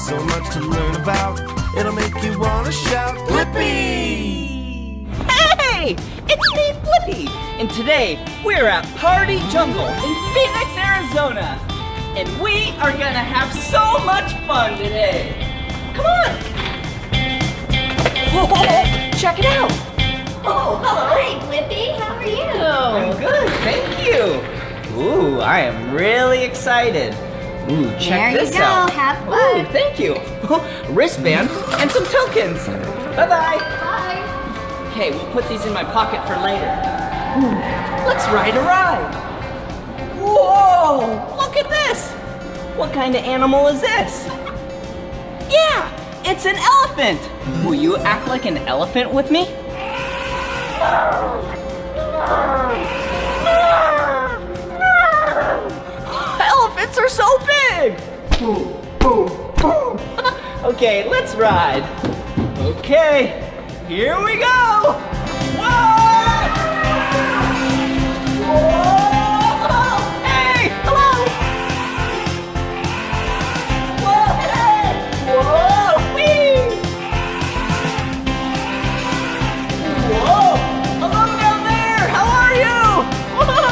so much to learn about. It'll make you wanna shout, Blippi! Hey! It's me, Blippi! And today, we're at Party Jungle in Phoenix, Arizona. And we are gonna have so much fun today. Come on! Whoa, check it out! Oh, hello! Hi, Blippi. How are you? I'm good, thank you. Ooh, I am really excited. Ooh, check this out. There you go. Have fun. Ooh, thank you. Wristband and some tokens. Bye-bye. Bye. Okay, we'll put these in my pocket for later. Ooh, let's ride a ride. Whoa, look at this. What kind of animal is this? Yeah, it's an elephant. Will you act like an elephant with me? Elephants are so big! Okay, let's ride. Okay, here we go! Whoa! Whoa! Hey, hello! Whoa, hey! Whoa, whee! Whoa! Hello down there! How are you? Whoa!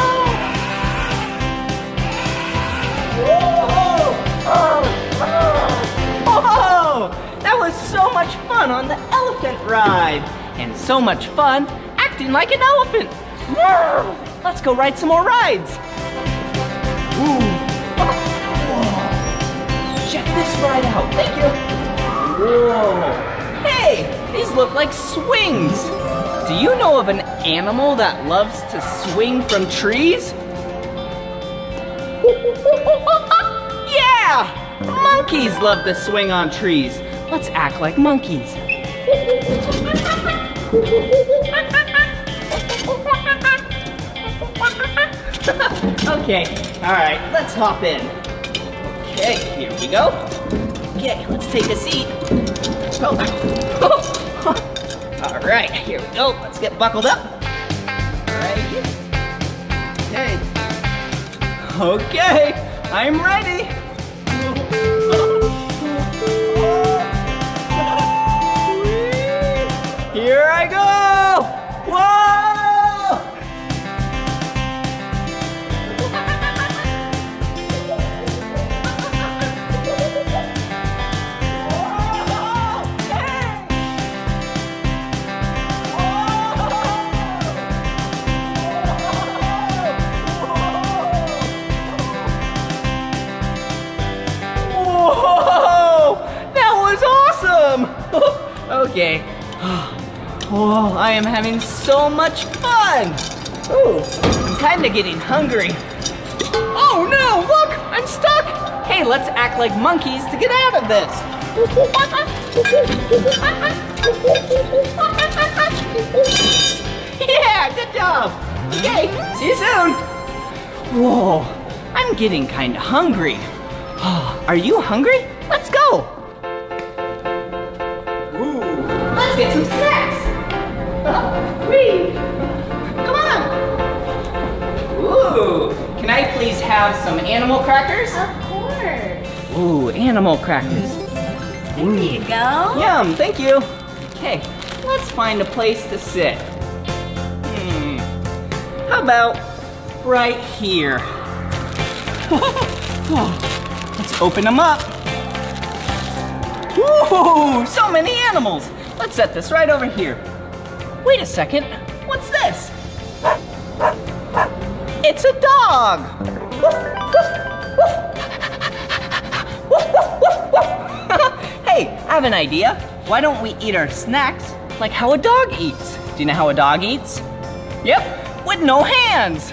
Whoa! That was so much fun on the elephant ride! And so much fun acting like an elephant! Let's go ride some more rides! Ooh. Whoa. Check this ride out! Thank you! Whoa! Hey! These look like swings! Do you know of an animal that loves to swing from trees? Yeah! Monkeys love to swing on trees. Let's act like monkeys. Okay, all right, let's hop in. Okay, here we go. Okay, let's take a seat. Oh. All right, here we go. Let's get buckled up. Right. Okay. Okay, I'm ready. Here I go! Whoa! Okay. Oh, I am having so much fun. Ooh, I'm kind of getting hungry. Oh no, look, I'm stuck. Hey, let's act like monkeys to get out of this. Yeah, good job. Okay, see you soon. Whoa, I'm getting kind of hungry. Are you hungry? Let's go. Let's get some snacks. Whee! Come on. Ooh, can I please have some animal crackers? Of course. Ooh, animal crackers. There you go. Yum, thank you. Okay, let's find a place to sit. How about right here? Let's open them up. Ooh, so many animals. Let's set this right over here. Wait a second, what's this? It's a dog. Hey, I have an idea. Why don't we eat our snacks like how a dog eats? Do you know how a dog eats? Yep, with no hands.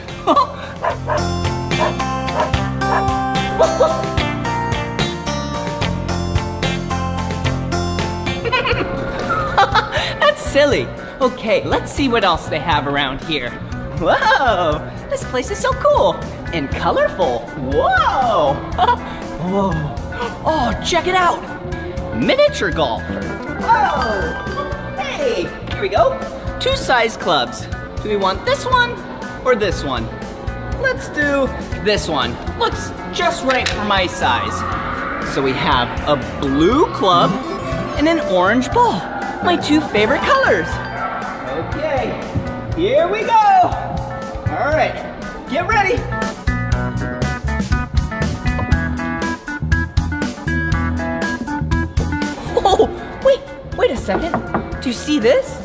That's silly. Okay, let's see what else they have around here. Whoa, this place is so cool and colorful. Whoa. Whoa. Oh, check it out. Miniature golf. Whoa. Hey, here we go. 2 size clubs. Do we want this one or this one? Let's do this one. Looks just right for my size. So we have a blue club and an orange ball. My two favorite colors. Okay, here we go. All right, get ready. Oh, wait a second. Do you see this?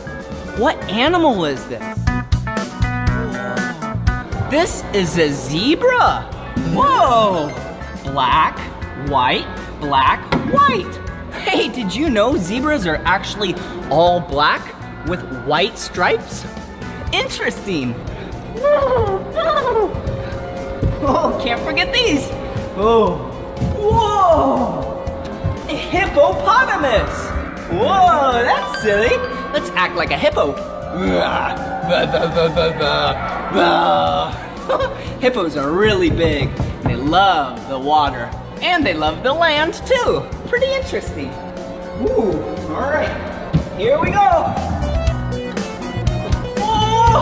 What animal is this? This is a zebra. Whoa! Black, white, black, white. Hey, did you know zebras are actually all black with white stripes? Interesting. Oh, can't forget these. Oh, whoa! A hippopotamus. Whoa, that's silly. Let's act like a hippo. Hippos are really big. They love the water. And they love the land too. Pretty interesting. Ooh, all right. Here we go. Whoa!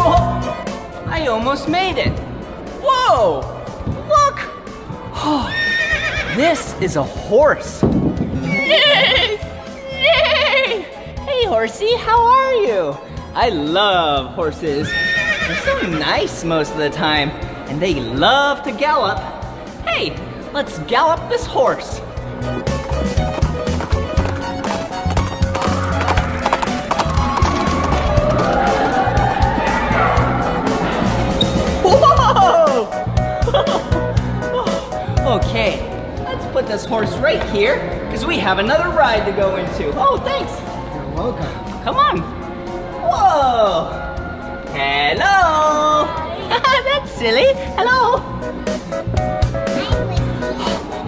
Oh, I almost made it. Whoa! Look! Oh, this is a horse. Yay! Yay! Hey, horsey, how are you? I love horses. They're so nice most of the time, and they love to gallop. Hey, let's gallop this horse. Whoa! Okay, let's put this horse right here, because we have another ride to go into. Oh, thanks. You're welcome. Come on. Whoa! Hello! That's silly. Hello!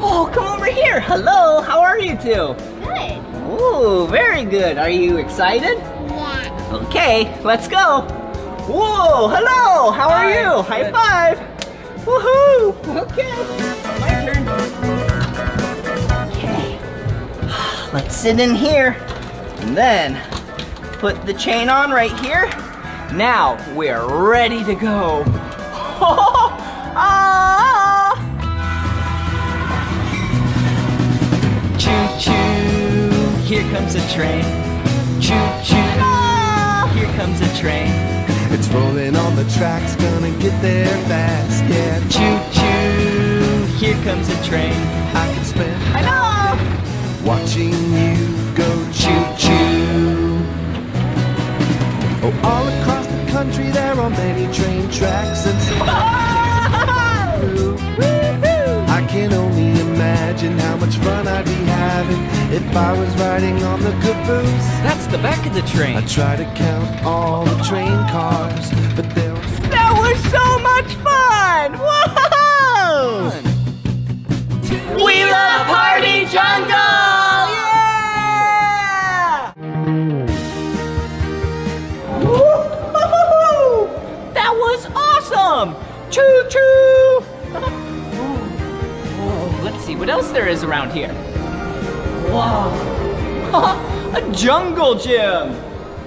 Oh, come over here. Hello, how are you two? Good. Ooh, very good. Are you excited? Yeah. Okay, let's go. Whoa, hello, how are you? High five. Woohoo! Okay, my turn. Okay, let's sit in here and then put the chain on right here. Now we're ready to go. Ah! Choo-choo, here comes a train. Choo-choo, ah! Here comes a train. It's rolling on the tracks, gonna get there fast, yeah. Choo-choo, here comes a train. I could spend I know! watching you go choo-choo. Oh, all across the country there are many train tracks and so I can only imagine how much fun I'd be having if I was riding on the caboose. That's the back of the train. I try to count all the train cars, but there was That was so much fun! Whoa! We love Party Jungle! Yeah! Woo-hoo-hoo! That was awesome! Choo-choo! Whoa, let's see what else there is around here. Whoa! A jungle gym!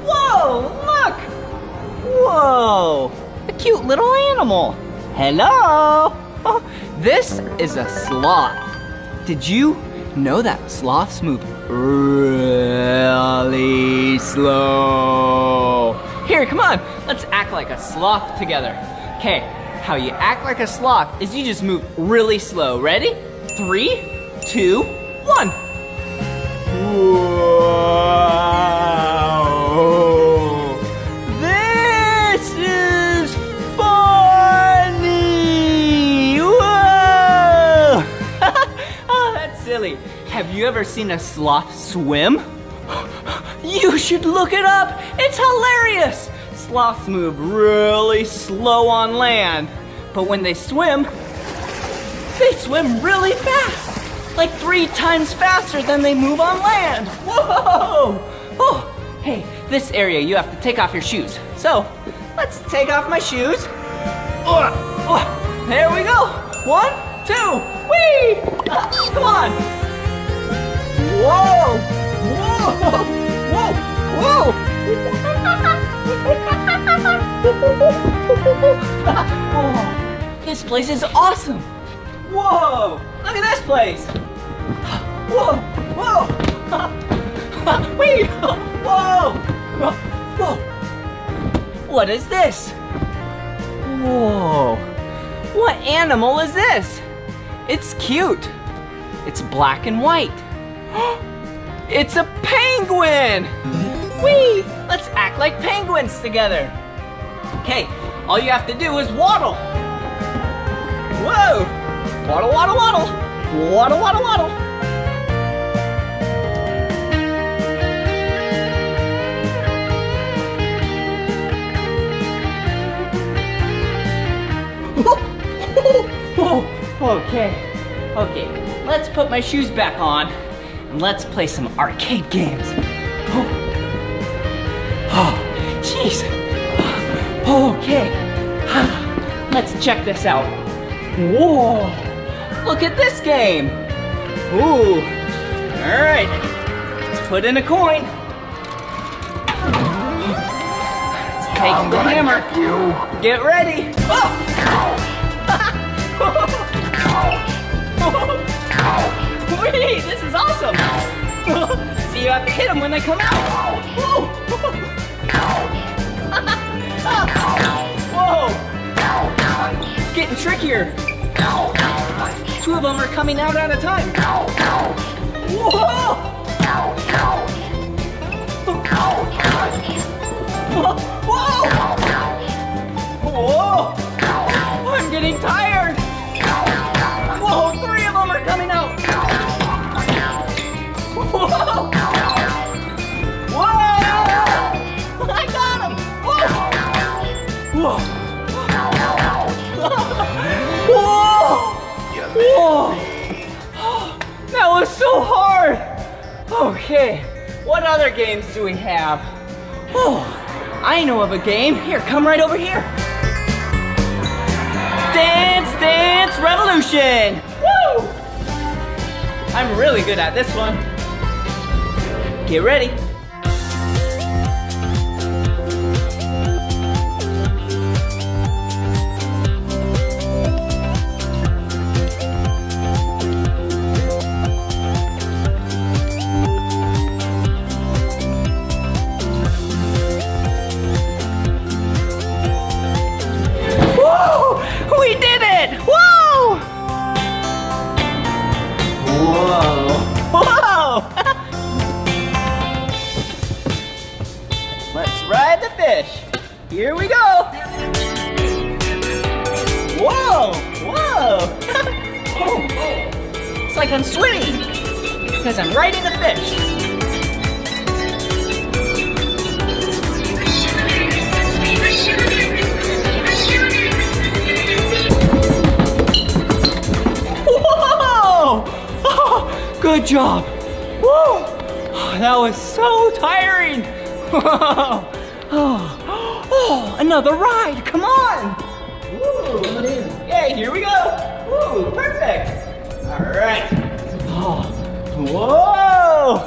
Whoa, look! Whoa! A cute little animal. Hello! This is a sloth. Did you know that sloths move really slow? Here, come on. Let's act like a sloth together. Okay, how you act like a sloth is you just move really slow. Ready? 3, 2, 1. Whoa! This is funny! Whoa! Oh, that's silly. Have you ever seen a sloth swim? You should look it up. It's hilarious. Sloths move really slow on land, but when they swim really fast. Like 3 times faster than they move on land. Whoa! Oh, hey, this area you have to take off your shoes. So, let's take off my shoes. There we go. 1, 2, whee! Come on. Whoa! Whoa! Whoa! Whoa! Oh, this place is awesome. Whoa! Look at this place! Whoa! Whoa! Wait! Whoa! Whoa! What is this? Whoa! What animal is this? It's cute. It's black and white. It's a penguin! Whee! Let's act like penguins together. Okay, all you have to do is waddle. Whoa! Waddle, waddle, waddle. Waddle, waddle, waddle. Okay, let's put my shoes back on and let's play some arcade games. Jeez. Okay, let's check this out. Whoa, look at this game. Ooh, all right, let's put in a coin. Let's take the hammer. Get ready. Wait, this is awesome. So you have to hit them when they come out. Whoa! It's getting trickier. 2 of them are coming out at a time. Whoa! Whoa! I'm getting tired. Whoa, 3 of them are coming out. Whoa! Whoa! I got him! Whoa! Whoa! Whoa! That was so hard! Okay, what other games do we have? Oh, I know of a game. Here, come right over here. Dance, Dance Revolution! Woo! I'm really good at this one. Get ready. We did it! Whoa! Whoa! Whoa! Let's ride the fish. Here we go. Whoa! Whoa! Oh, it's like I'm swimming because I'm riding the fish. Good job. Woo! That was so tiring. Oh, another ride. Come on. Woo. Okay, here we go. Woo, perfect. All right. Oh, whoa.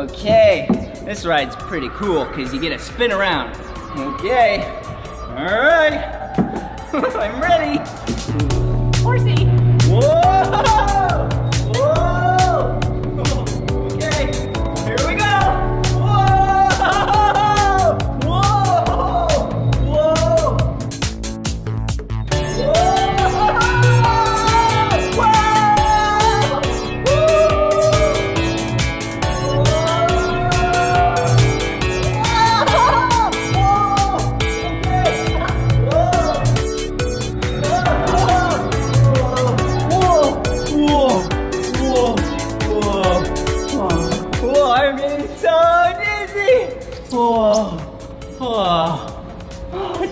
Okay, this ride's pretty cool because you get to spin around. Okay. All right. I'm ready. Horsey. Whoa.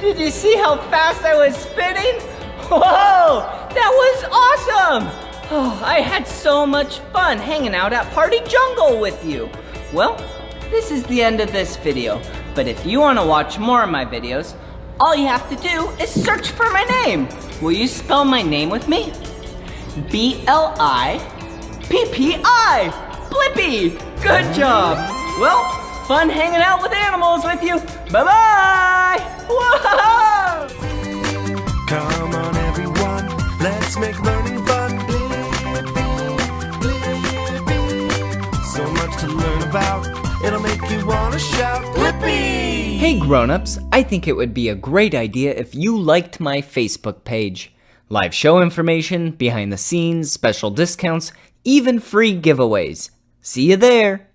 Did you see how fast I was spinning? Whoa, that was awesome! Oh, I had so much fun hanging out at Party Jungle with you. Well, this is the end of this video, but if you want to watch more of my videos, all you have to do is search for my name. Will you spell my name with me? B-L-I-P-P-I, Blippi. Good job. Well, fun hanging out with animals with you. Bye-bye. Whoa! Come on everyone, let's make learning fun. about. It'll make you wanna shout, Blippi! Hey grown-ups, I think it would be a great idea if you liked my Facebook page. Live show information, behind the scenes, special discounts, even free giveaways. See you there!